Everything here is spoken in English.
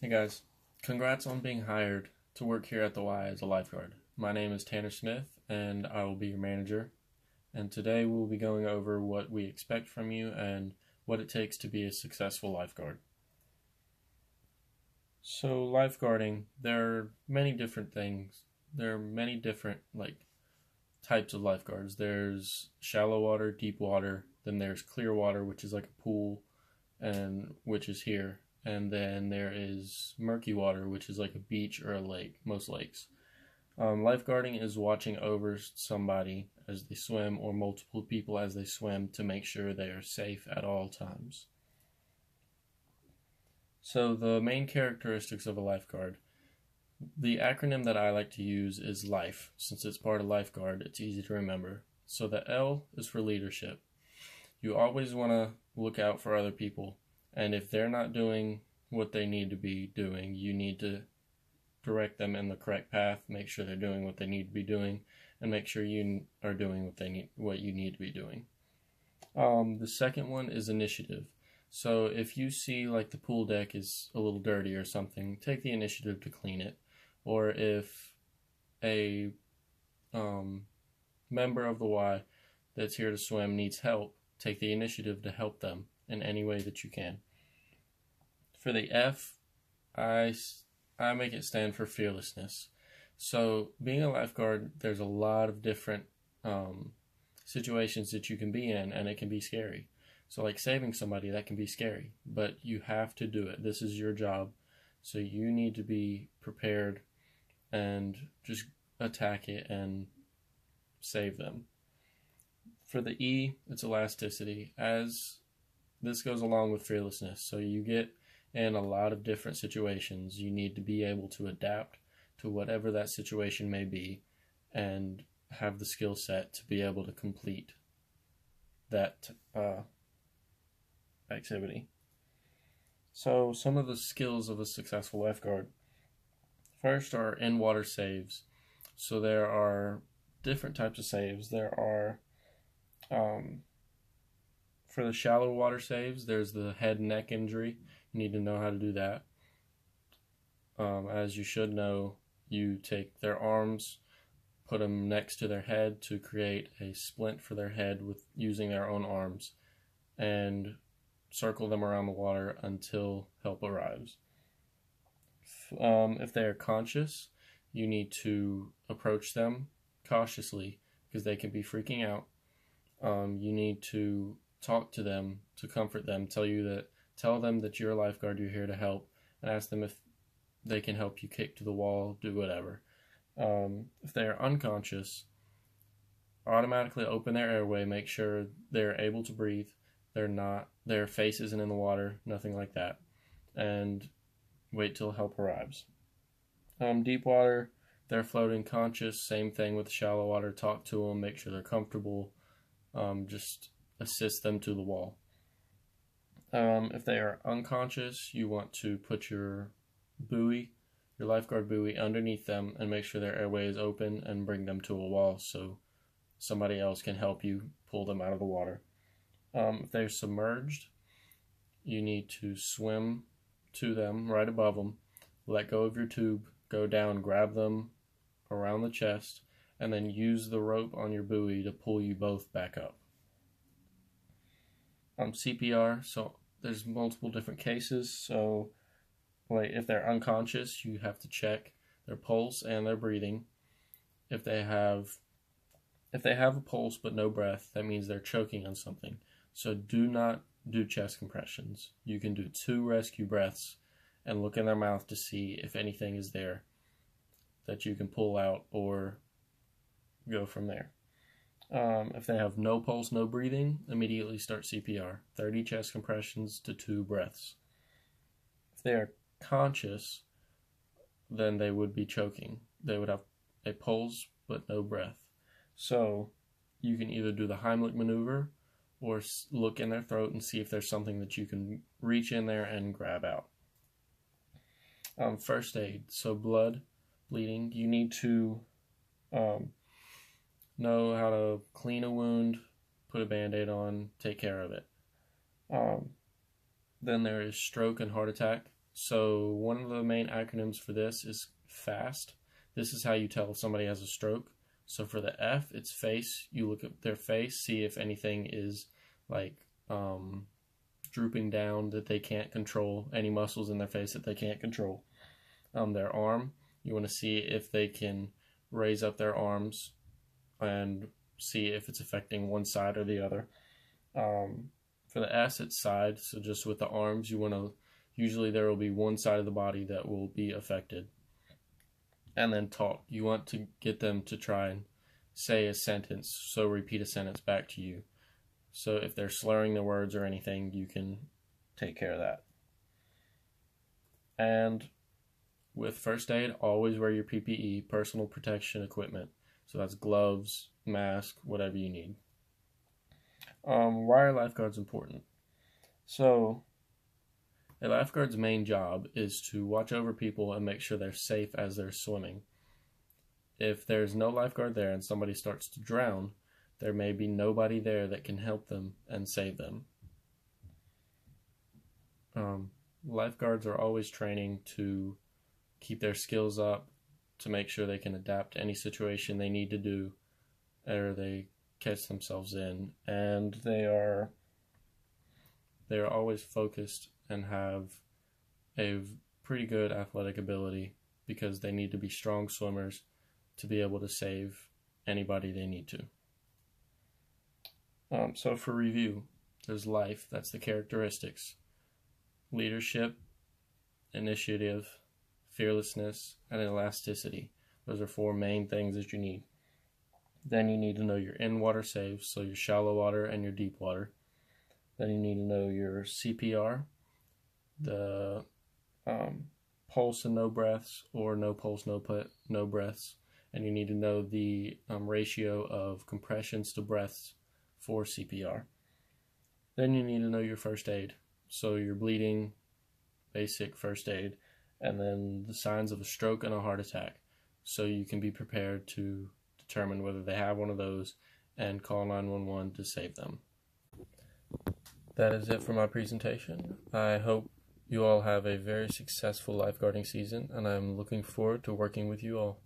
Hey guys, congrats on being hired to work here at the Y as a lifeguard. My name is Tanner Smith and I will be your manager. And today we'll be going over what we expect from you and what it takes to be a successful lifeguard. So, lifeguarding, there are many different things. There are many different types of lifeguards. There's shallow water, deep water, then there's clear water, which is like a pool and which is here. And then there is murky water, which is like a beach or a lake, most lakes. Lifeguarding is watching over somebody as they swim or multiple people as they swim to make sure they are safe at all times. So, the main characteristics of a lifeguard. The acronym that I like to use is LIFE. Since it's part of lifeguard, it's easy to remember. So, the L is for leadership. You always want to look out for other people. And if they're not doing what they need to be doing, you need to direct them in the correct path, make sure they're doing what they need to be doing, and make sure you are doing what you need to be doing. The second one is initiative. So if you see like the pool deck is a little dirty or something, take the initiative to clean it. Or if a member of the Y that's here to swim needs help, take the initiative to help them in any way that you can. For the F, I make it stand for fearlessness. So being a lifeguard, there's a lot of different situations that you can be in, and it can be scary. So like saving somebody, that can be scary, but you have to do it. This is your job, so you need to be prepared and just attack it and save them. For the E, it's elasticity, as this goes along with fearlessness. So you get in a lot of different situations. You need to be able to adapt to whatever that situation may be and have the skill set to be able to complete that activity. So some of the skills of a successful lifeguard. First are in-water saves. So there are different types of saves. There are for the shallow water saves, there's the head and neck injury. You need to know how to do that. As you should know, you take their arms, put them next to their head to create a splint for their head with using their own arms, and circle them around the water until help arrives. If they are conscious, you need to approach them cautiously because they can be freaking out. You need to talk to them to comfort them, tell them that you're a lifeguard, you're here to help, and ask them if they can help you kick to the wall, do whatever. If they are unconscious, automatically open their airway, make sure they're able to breathe, their face isn't in the water, nothing like that, and wait till help arrives. Deep water, they're floating conscious, same thing with shallow water, talk to them, make sure they're comfortable, just assist them to the wall. If they are unconscious, you want to put your lifeguard buoy underneath them and make sure their airway is open and bring them to a wall so somebody else can help you pull them out of the water. If they're submerged, you need to swim to them right above them, let go of your tube, go down, grab them around the chest, and then use the rope on your buoy to pull you both back up. CPR, so there's multiple different cases. So if they're unconscious, you have to check their pulse and their breathing. If they have a pulse but no breath, that means they're choking on something. So do not do chest compressions. You can do 2 rescue breaths and look in their mouth to see if anything is there that you can pull out or go from there. If they have no pulse, no breathing, immediately start CPR. 30 chest compressions to 2 breaths. If they are conscious, then they would be choking. They would have a pulse but no breath. So you can either do the Heimlich maneuver or look in their throat and see if there's something that you can reach in there and grab out. First aid, so bleeding, you need to know how to clean a wound, put a Band-Aid on, take care of it. Then there is stroke and heart attack. So one of the main acronyms for this is FAST. This is how you tell if somebody has a stroke. So for the F, it's face. You look at their face, see if anything is like drooping down that they can't control, any muscles in their face that they can't control. Their arm, you want to see if they can raise up their arms and see if it's affecting one side or the other. For the S, it's side. So just with the arms, you want to, usually there will be one side of the body that will be affected. And then talk. You want to get them to try and say a sentence, so repeat a sentence back to you. So if they're slurring their words or anything, you can take care of that. And with first aid, always wear your PPE, personal protection equipment. So that's gloves, mask, whatever you need. Why are lifeguards important? So a lifeguard's main job is to watch over people and make sure they're safe as they're swimming. If there's no lifeguard there and somebody starts to drown, there may be nobody there that can help them and save them. Lifeguards are always training to keep their skills up, to make sure they can adapt to any situation they need to do or they catch themselves in, and they are always focused and have a pretty good athletic ability because they need to be strong swimmers to be able to save anybody they need to. So for review, there's life, that's the characteristics. Leadership, initiative, fearlessness, and elasticity. Those are 4 main things that you need. Then you need to know your in-water saves, so your shallow water and your deep water. Then you need to know your CPR, the pulse and no breaths, or no pulse, no breaths. And you need to know the ratio of compressions to breaths for CPR. Then you need to know your first aid. So your bleeding, basic first aid, and then the signs of a stroke and a heart attack. So you can be prepared to determine whether they have one of those and call 911 to save them. That is it for my presentation. I hope you all have a very successful lifeguarding season, and I'm looking forward to working with you all.